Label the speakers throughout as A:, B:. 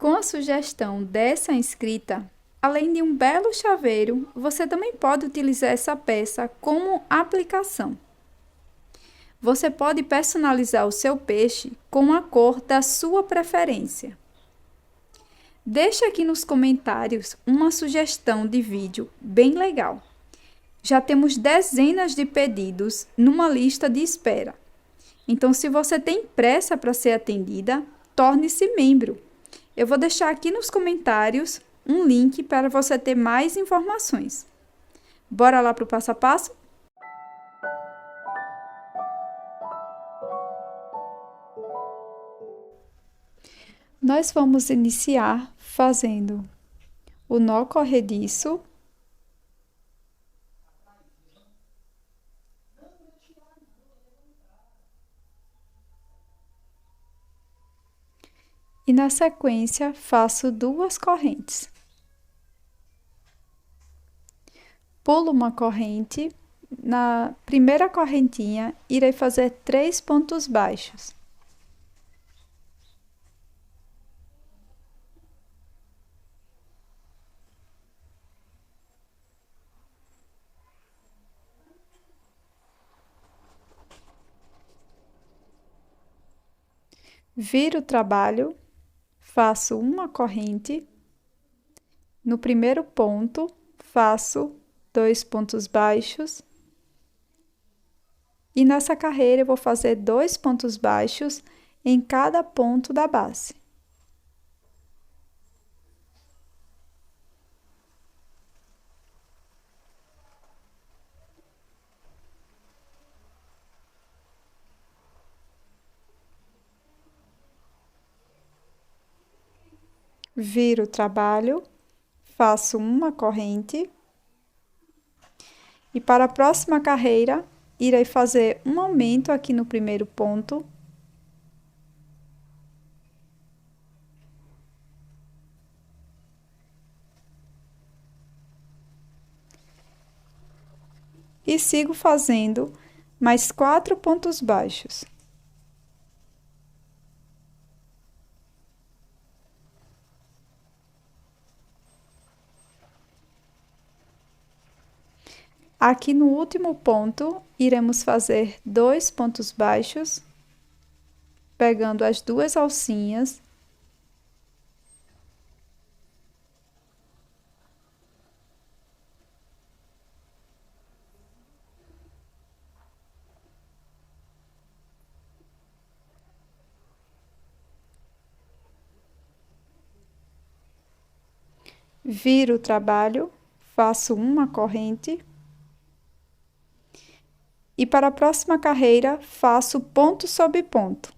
A: Com a sugestão dessa inscrita, além de um belo chaveiro, você também pode utilizar essa peça como aplicação. Você pode personalizar o seu peixe com a cor da sua preferência. Deixe aqui nos comentários uma sugestão de vídeo bem legal. Já temos dezenas de pedidos numa lista de espera. Então, se você tem pressa para ser atendida, torne-se membro. Eu vou deixar aqui nos comentários um link para você ter mais informações. Bora lá para o passo a passo? Nós vamos iniciar fazendo o nó corrediço. E na sequência, faço 2 correntes. Pulo uma corrente, na primeira correntinha, irei fazer 3 pontos baixos. Viro o trabalho, faço uma corrente, no primeiro ponto, faço 2 pontos baixos, e nessa carreira eu vou fazer 2 pontos baixos em cada ponto da base. Viro o trabalho, faço uma corrente, e para a próxima carreira, irei fazer um aumento aqui no primeiro ponto. E sigo fazendo mais 4 pontos baixos. Aqui no último ponto, iremos fazer 2 pontos baixos, pegando as 2 alcinhas. Viro o trabalho, faço uma corrente. E para a próxima carreira, faço ponto sobre ponto,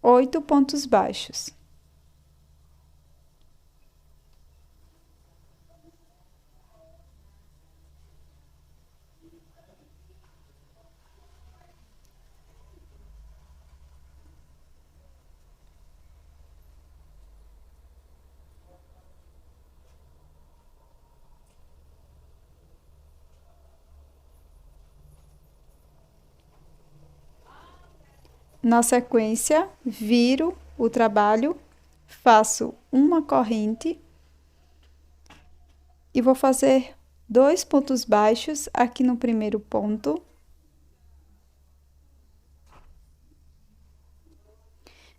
A: 8 pontos baixos. Na sequência, viro o trabalho, faço uma corrente e vou fazer 2 pontos baixos aqui no primeiro ponto.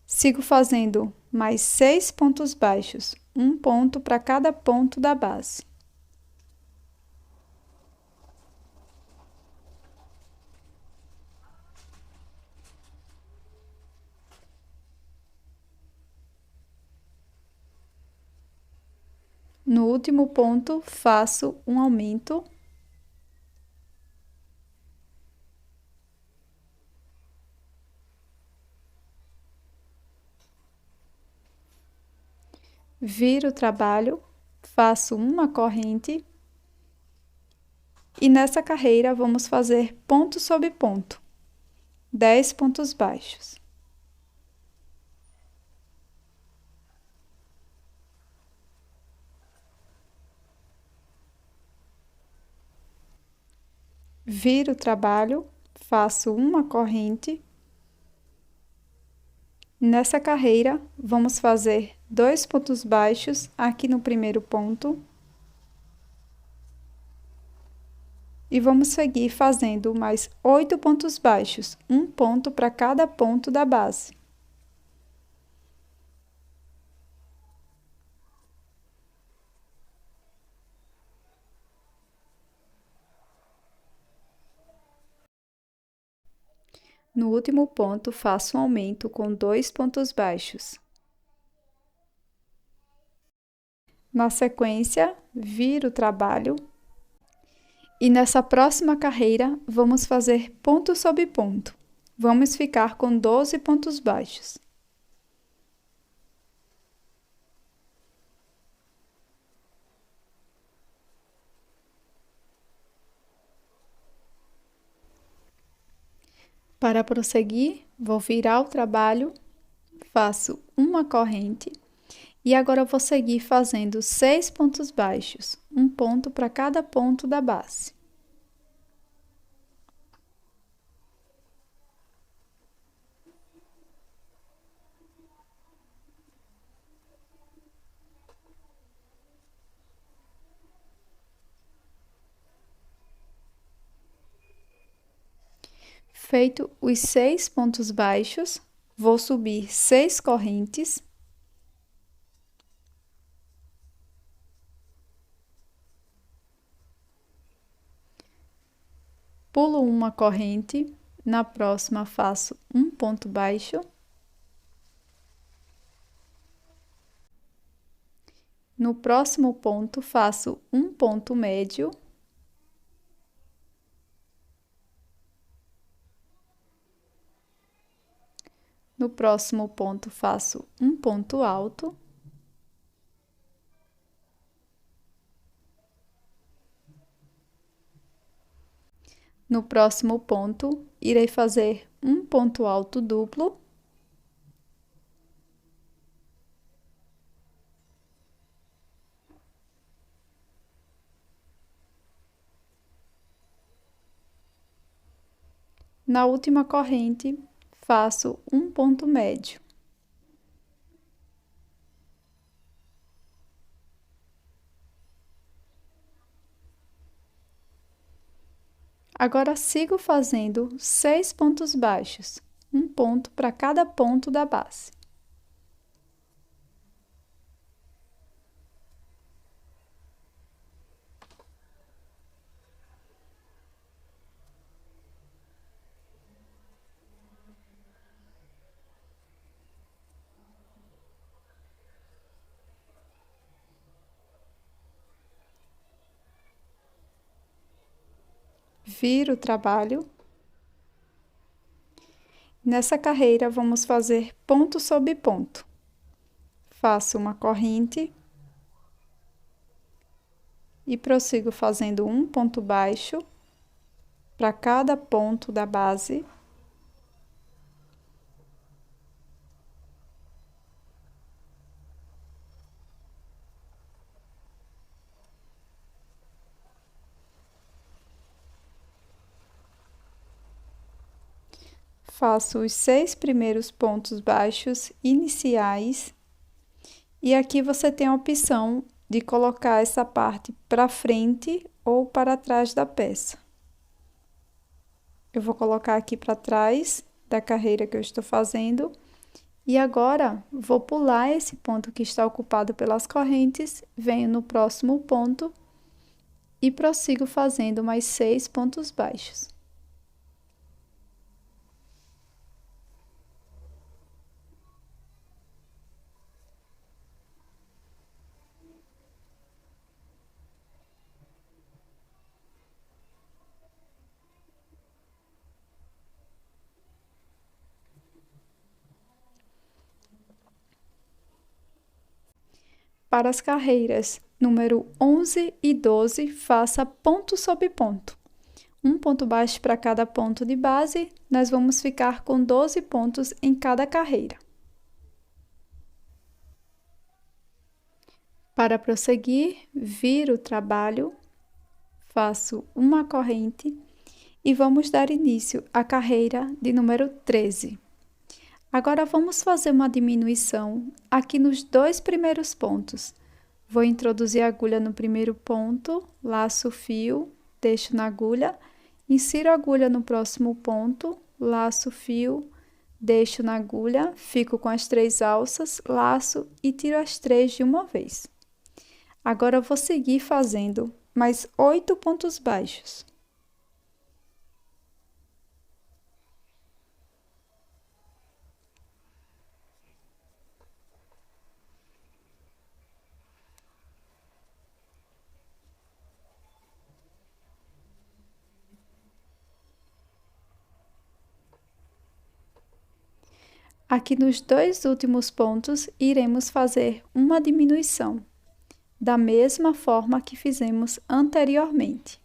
A: Sigo fazendo mais 6 pontos baixos, um ponto para cada ponto da base. No último ponto, faço um aumento. Viro o trabalho, faço uma corrente. E nessa carreira, vamos fazer ponto sobre ponto, 10 pontos baixos. Viro o trabalho, faço uma corrente. Nessa carreira, vamos fazer 2 pontos baixos aqui no primeiro ponto. E vamos seguir fazendo mais 8 pontos baixos, um ponto para cada ponto da base. No último ponto, faço um aumento com 2 pontos baixos. Na sequência, viro o trabalho. E nessa próxima carreira, vamos fazer ponto sobre ponto. Vamos ficar com 12 pontos baixos. Para prosseguir, vou virar o trabalho, faço uma corrente e agora vou seguir fazendo 6 pontos baixos, um ponto para cada ponto da base. Feito os 6 pontos baixos, vou subir 6 correntes. Pulo uma corrente, na próxima faço um ponto baixo. No próximo ponto, faço um ponto médio. No próximo ponto, faço um ponto alto. No próximo ponto, irei fazer um ponto alto duplo. Na última corrente, faço um ponto médio. Agora, sigo fazendo 6 pontos baixos, um ponto para cada ponto da base. Viro o trabalho. Nessa carreira, vamos fazer ponto sobre ponto. Faço uma corrente e prossigo fazendo um ponto baixo para cada ponto da base. Faço os 6 primeiros pontos baixos iniciais. E aqui você tem a opção de colocar essa parte para frente ou para trás da peça. Eu vou colocar aqui para trás da carreira que eu estou fazendo. E agora, vou pular esse ponto que está ocupado pelas correntes, venho no próximo ponto e prossigo fazendo mais 6 pontos baixos. Para as carreiras número 11 e 12, faça ponto sobre ponto. Um ponto baixo para cada ponto de base, nós vamos ficar com 12 pontos em cada carreira. Para prosseguir, viro o trabalho, faço uma corrente e vamos dar início à carreira de número 13. Agora, vamos fazer uma diminuição aqui nos dois primeiros pontos. Vou introduzir a agulha no primeiro ponto, laço o fio, deixo na agulha, insiro a agulha no próximo ponto, laço o fio, deixo na agulha, fico com as 3 alças, laço e tiro as 3 de uma vez. Agora, eu vou seguir fazendo mais 8 pontos baixos. Aqui nos dois últimos pontos, iremos fazer uma diminuição, da mesma forma que fizemos anteriormente.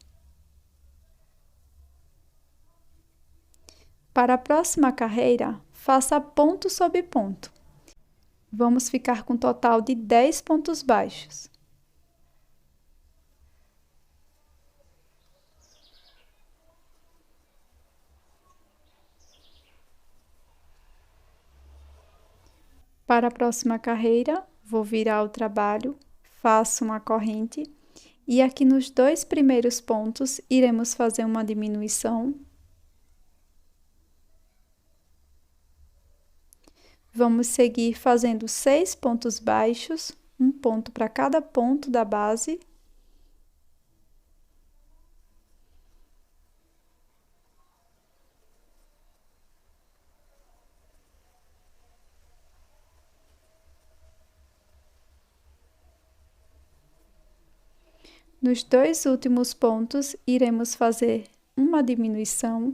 A: Para a próxima carreira, faça ponto sobre ponto. Vamos ficar com um total de 10 pontos baixos. Para a próxima carreira, vou virar o trabalho, faço uma corrente e aqui nos dois primeiros pontos iremos fazer uma diminuição. Vamos seguir fazendo 6 pontos baixos, um ponto para cada ponto da base. Nos dois últimos pontos, iremos fazer uma diminuição.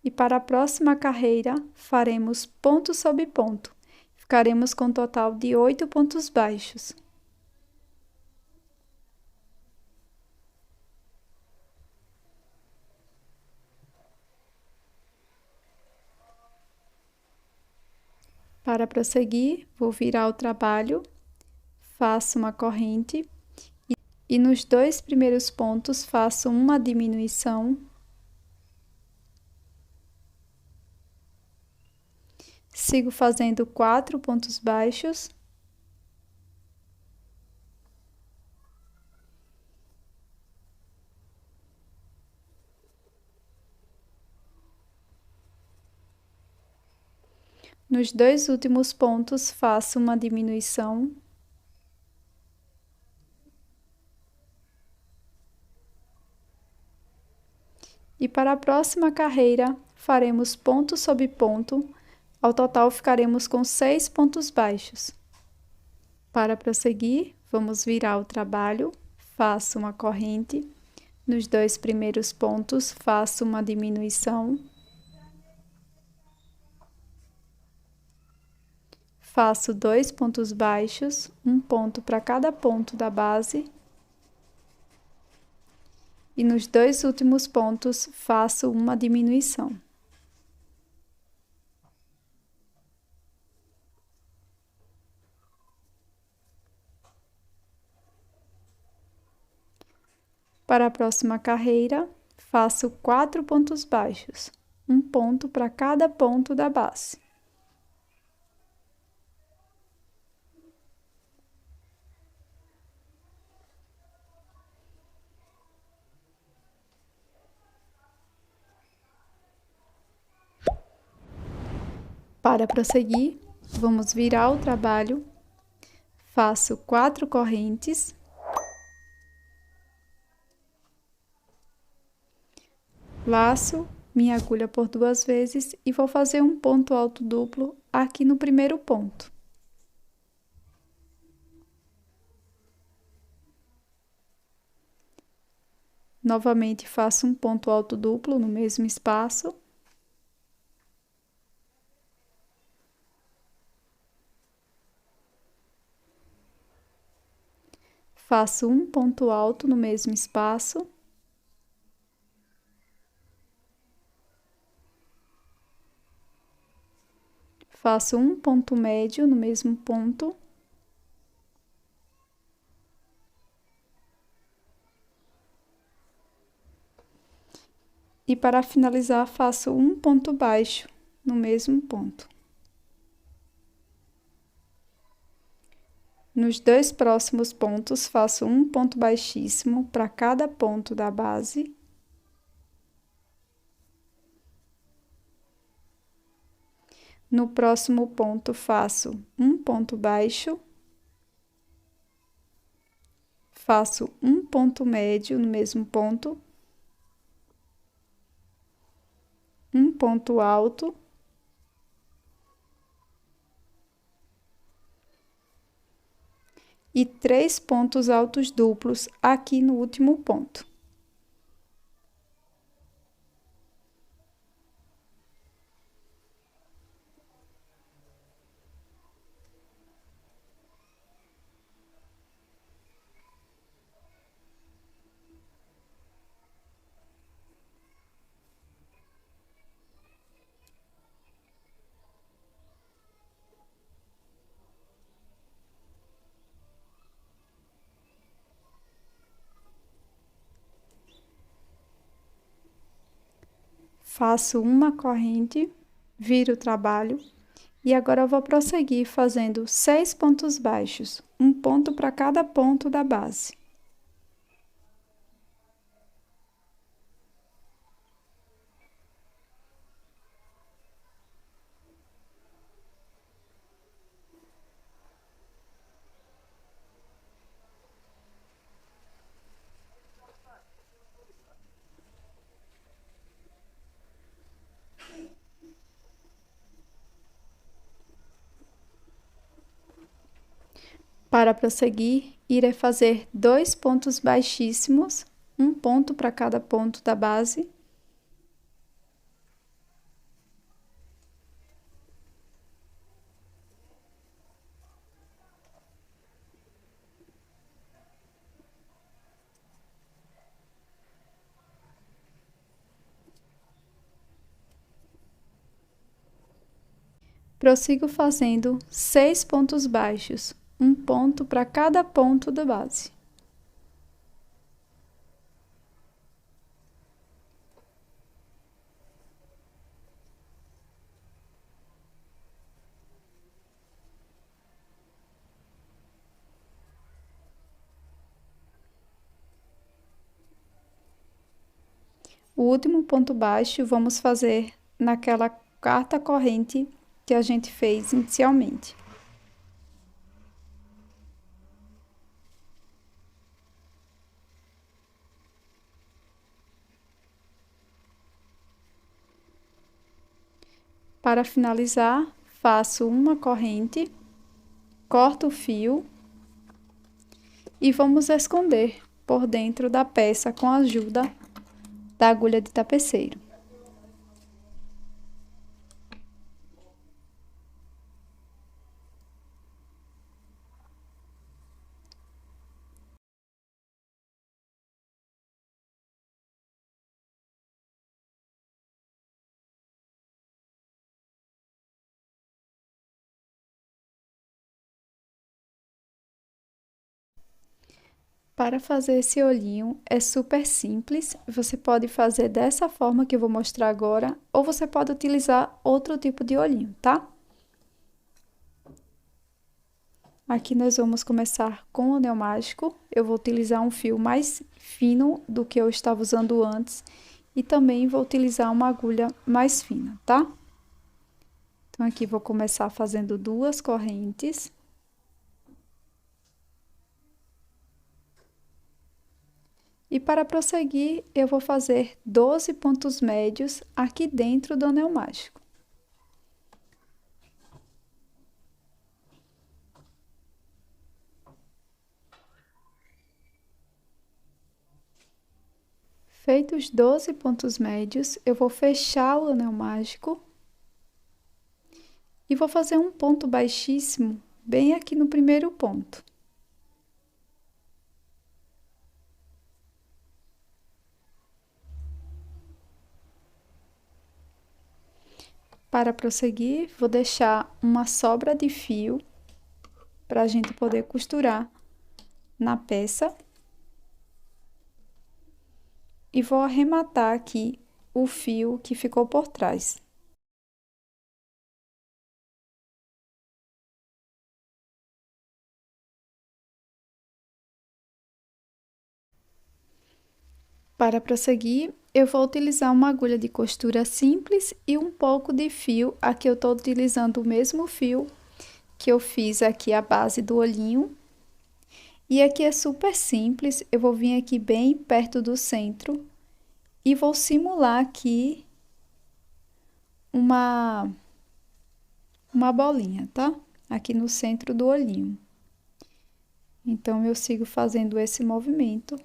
A: E para a próxima carreira, faremos ponto sobre ponto. Ficaremos com um total de 8 pontos baixos. Para prosseguir, vou virar o trabalho, faço uma corrente e nos dois primeiros pontos faço uma diminuição. Sigo fazendo 4 pontos baixos. Nos dois últimos pontos, faço uma diminuição. E para a próxima carreira, faremos ponto sobre ponto. Ao total, ficaremos com 6 pontos baixos. Para prosseguir, vamos virar o trabalho, faço uma corrente. Nos dois primeiros pontos, faço uma diminuição. Faço 2 pontos baixos, um ponto para cada ponto da base. E nos dois últimos pontos, faço uma diminuição. Para a próxima carreira, faço 4 pontos baixos, um ponto para cada ponto da base. Para prosseguir, vamos virar o trabalho, faço 4 correntes, laço minha agulha por 2 vezes e vou fazer um ponto alto duplo aqui no primeiro ponto. Novamente, faço um ponto alto duplo no mesmo espaço. Faço um ponto alto no mesmo espaço. Faço um ponto médio no mesmo ponto. E para finalizar, faço um ponto baixo no mesmo ponto. Nos dois próximos pontos, faço um ponto baixíssimo para cada ponto da base. No próximo ponto, faço um ponto baixo. Faço um ponto médio no mesmo ponto. Um ponto alto. E 3 pontos altos duplos aqui no último ponto. Faço uma corrente, viro o trabalho e agora eu vou prosseguir fazendo 6 pontos baixos, um ponto para cada ponto da base. Para prosseguir, irei fazer 2 pontos baixíssimos, um ponto para cada ponto da base. Prossigo fazendo 6 pontos baixos, um ponto para cada ponto da base. O último ponto baixo vamos fazer naquela quarta corrente que a gente fez inicialmente. Para finalizar, faço uma corrente, corto o fio e vamos esconder por dentro da peça com a ajuda da agulha de tapeceiro. Para fazer esse olhinho é super simples, você pode fazer dessa forma que eu vou mostrar agora, ou você pode utilizar outro tipo de olhinho, tá? Aqui nós vamos começar com o anel mágico, eu vou utilizar um fio mais fino do que eu estava usando antes, e também vou utilizar uma agulha mais fina, tá? Então, aqui vou começar fazendo 2 correntes. E para prosseguir, eu vou fazer 12 pontos médios aqui dentro do anel mágico. Feitos 12 pontos médios, eu vou fechar o anel mágico e vou fazer um ponto baixíssimo bem aqui no primeiro ponto. Para prosseguir, vou deixar uma sobra de fio para a gente poder costurar na peça. E vou arrematar aqui o fio que ficou por trás. Para prosseguir, eu vou utilizar uma agulha de costura simples e um pouco de fio. Aqui eu estou utilizando o mesmo fio que eu fiz aqui a base do olhinho. E aqui é super simples, eu vou vir aqui bem perto do centro e vou simular aqui uma bolinha, tá? Aqui no centro do olhinho. Então, eu sigo fazendo esse movimento.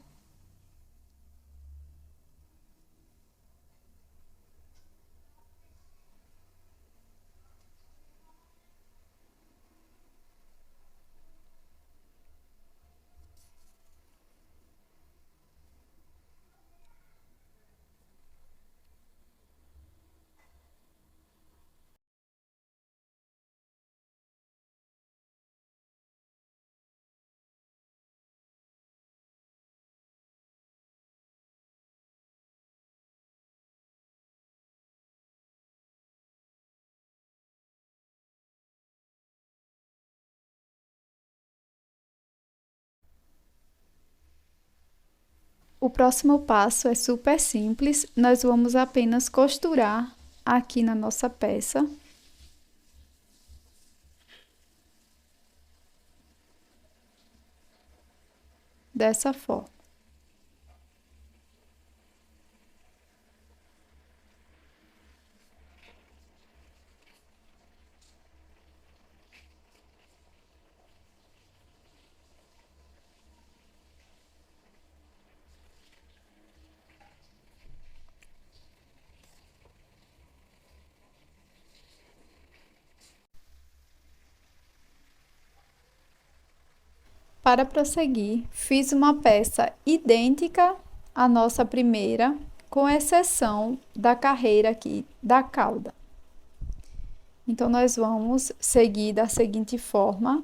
A: O próximo passo é super simples, nós vamos apenas costurar aqui na nossa peça. Dessa forma. Para prosseguir, fiz uma peça idêntica à nossa primeira, com exceção da carreira aqui da cauda. Então, nós vamos seguir da seguinte forma.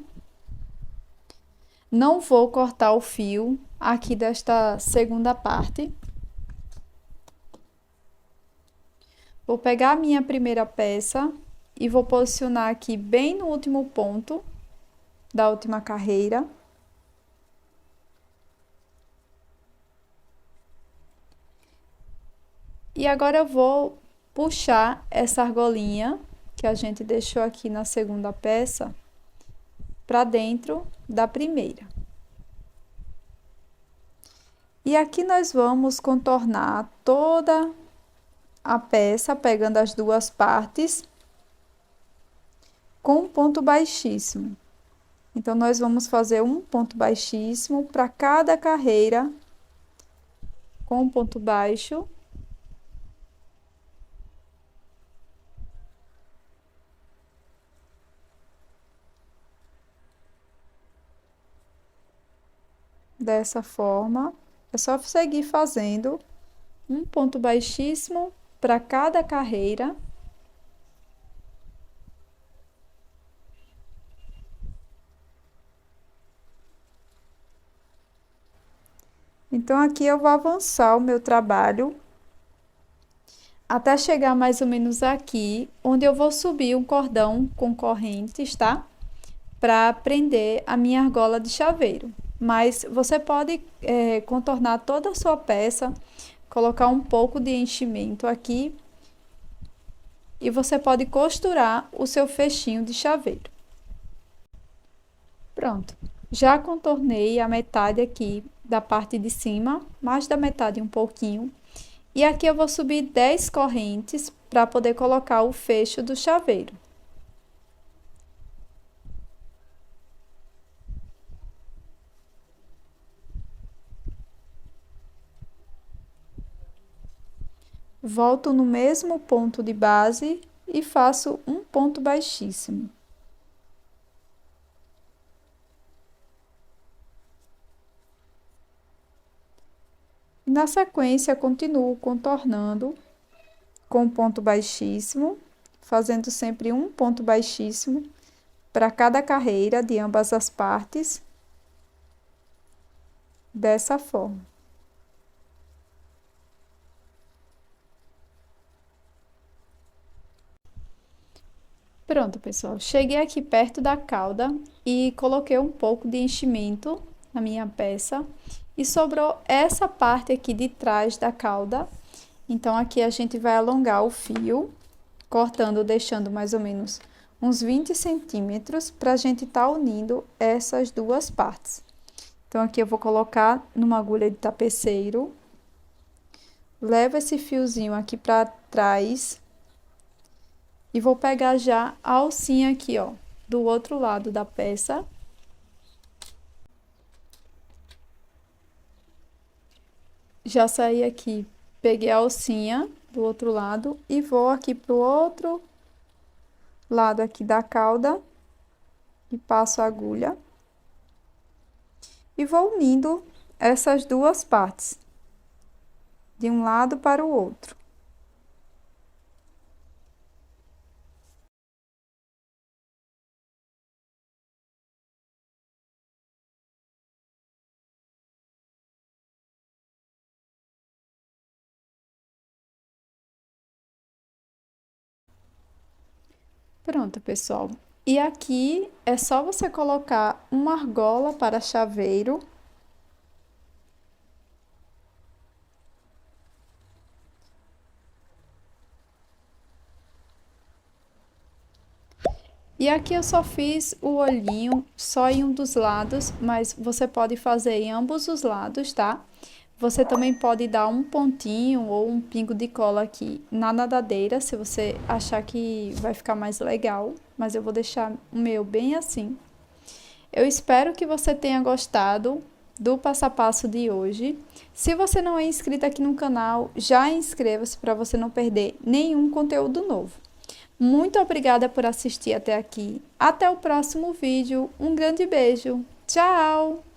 A: Não vou cortar o fio aqui desta segunda parte. Vou pegar a minha primeira peça e vou posicionar aqui bem no último ponto da última carreira. E agora eu vou puxar essa argolinha que a gente deixou aqui na segunda peça para dentro da primeira. E aqui nós vamos contornar toda a peça, pegando as duas partes, com um ponto baixíssimo. Então, nós vamos fazer um ponto baixíssimo para cada carreira, com um ponto baixo. Dessa forma, é só seguir fazendo um ponto baixíssimo para cada carreira. Então, aqui eu vou avançar o meu trabalho até chegar mais ou menos aqui, onde eu vou subir um cordão com correntes, tá? Para prender a minha argola de chaveiro. Mas você pode contornar toda a sua peça, colocar um pouco de enchimento aqui e você pode costurar o seu fechinho de chaveiro. Pronto, já contornei a metade aqui da parte de cima, mais da metade um pouquinho. E aqui eu vou subir 10 correntes para poder colocar o fecho do chaveiro. Volto no mesmo ponto de base e faço um ponto baixíssimo. Na sequência, continuo contornando com ponto baixíssimo, fazendo sempre um ponto baixíssimo para cada carreira de ambas as partes, dessa forma. Pronto, pessoal. Cheguei aqui perto da cauda e coloquei um pouco de enchimento na minha peça e sobrou essa parte aqui de trás da cauda. Então, aqui a gente vai alongar o fio, cortando, deixando mais ou menos uns 20 centímetros para a gente estar unindo essas duas partes. Então, aqui eu vou colocar numa agulha de tapeceiro, levo esse fiozinho aqui para trás e vou pegar já a alcinha aqui, ó, do outro lado da peça. Já saí aqui, peguei a alcinha do outro lado e vou aqui pro outro lado aqui da cauda e passo a agulha e vou unindo essas duas partes de um lado para o outro. Pronto, pessoal. E aqui é só você colocar uma argola para chaveiro. E aqui eu só fiz o olhinho só em um dos lados, mas você pode fazer em ambos os lados, tá? Você também pode dar um pontinho ou um pingo de cola aqui na nadadeira, se você achar que vai ficar mais legal, mas eu vou deixar o meu bem assim. Eu espero que você tenha gostado do passo a passo de hoje. Se você não é inscrito aqui no canal, já inscreva-se para você não perder nenhum conteúdo novo. Muito obrigada por assistir até aqui. Até o próximo vídeo. Um grande beijo. Tchau!